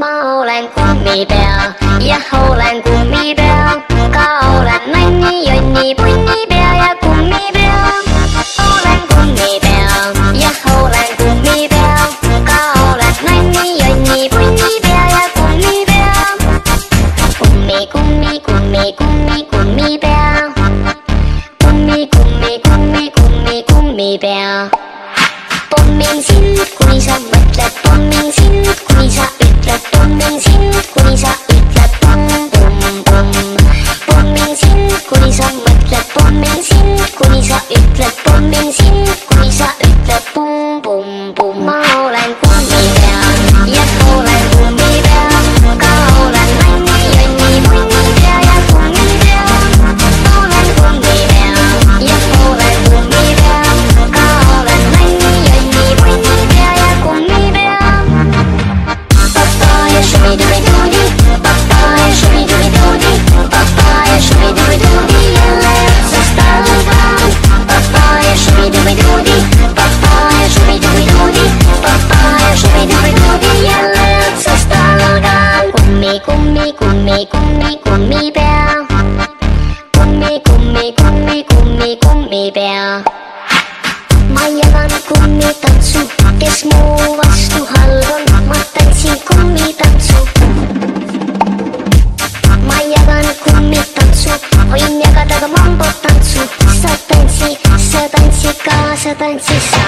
Ma olen kummipea ja olen kummipea, ka olen nanni, jonni, punnipea ja kummipea. Olen kummipea ja olen kummipea, ka olen nanni, jonni, punnipea ja kummipea. Kummi, kummi, kummi, kummi, kummipea. Kummi, kummi, kummi, kummi, kummipea. Pommin sinut, kuni sa mõtled, pommin sinut, kuni sa ütled, pommin sinut, kuni sa ütled pum, pum, pum. Pommin sinut, kuni sa mõtled, pommin sinut, kuni sa ütled, pommin sinut, kuni sa ütled pum, pum, pum. Ma olen kummipea ja olen kummipea, ka olen nanni, jonni, punnipea ja kummipea. Olen kummipea ja olen kummipea, ka olen nanni, jonni, punnipea ja kummipea. Papaya šumidumiduudi, papaya šumidumiduudi, papaya šumidumiduudi, jälle otsast algan. Papaya šumidumiduudi, papaya šumidumiduudi, papaya šumidumiduudi, jälle otsast algan. Kummi, kummi, kummi, kummi, kummipea. Kummi, kummi, kummi, kummi, kummipea. Ma jagan kummitantsu, kes muu vastu halb on, ma tantsin kummitantsu. Ma jagan kummitantsu, võin jagada ka mambotantsu. Sa tantsid ka, sa tantsid, sa